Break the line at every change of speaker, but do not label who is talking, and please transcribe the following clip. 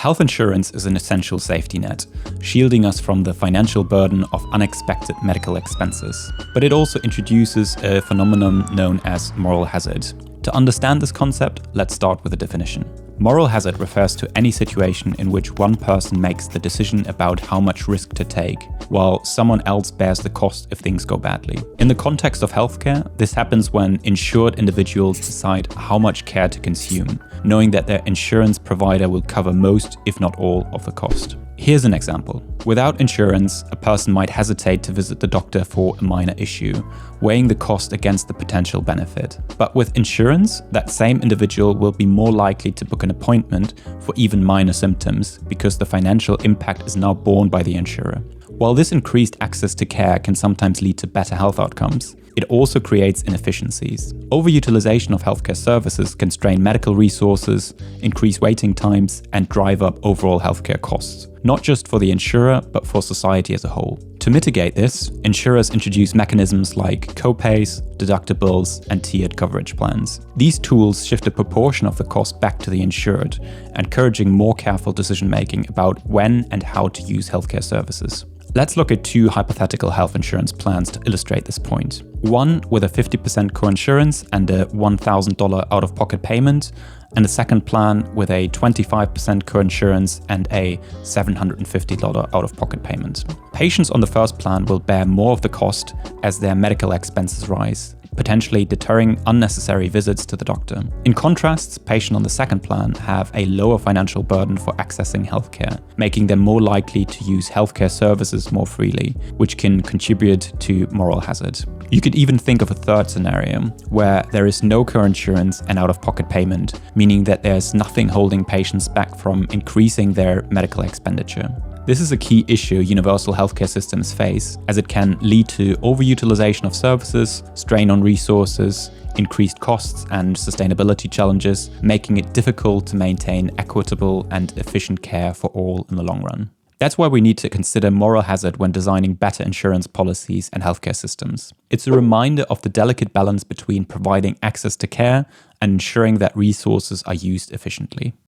Health insurance is an essential safety net, shielding us from the financial burden of unexpected medical expenses. But it also introduces a phenomenon known as moral hazard. To understand this concept, let's start with a definition. Moral hazard refers to any situation in which one person makes the decision about how much risk to take, while someone else bears the cost if things go badly. In the context of healthcare, this happens when insured individuals decide how much care to consume, knowing that their insurance provider will cover most, if not all, of the cost. Here's an example. Without insurance, a person might hesitate to visit the doctor for a minor issue, weighing the cost against the potential benefit. But with insurance, that same individual will be more likely to book an appointment for even minor symptoms because the financial impact is now borne by the insurer. While this increased access to care can sometimes lead to better health outcomes, it also creates inefficiencies. Overutilization of healthcare services can strain medical resources, increase waiting times, and drive up overall healthcare costs, not just for the insurer, but for society as a whole. To mitigate this, insurers introduce mechanisms like co-pays, deductibles, and tiered coverage plans. These tools shift a proportion of the cost back to the insured, encouraging more careful decision-making about when and how to use healthcare services. Let's look at two hypothetical health insurance plans to illustrate this point. One with a 50% coinsurance and a $1,000 out-of-pocket payment, and a second plan with a 25% coinsurance and a $750 out-of-pocket payment. Patients on the first plan will bear more of the cost as their medical expenses rise, potentially deterring unnecessary visits to the doctor. In contrast, patients on the second plan have a lower financial burden for accessing healthcare, making them more likely to use healthcare services more freely, which can contribute to moral hazard. You could even think of a third scenario, where there is no coinsurance and out-of-pocket payment, meaning that there's nothing holding patients back from increasing their medical expenditure. This is a key issue universal healthcare systems face, as it can lead to overutilization of services, strain on resources, increased costs, and sustainability challenges, making it difficult to maintain equitable and efficient care for all in the long run. That's why we need to consider moral hazard when designing better insurance policies and healthcare systems. It's a reminder of the delicate balance between providing access to care and ensuring that resources are used efficiently.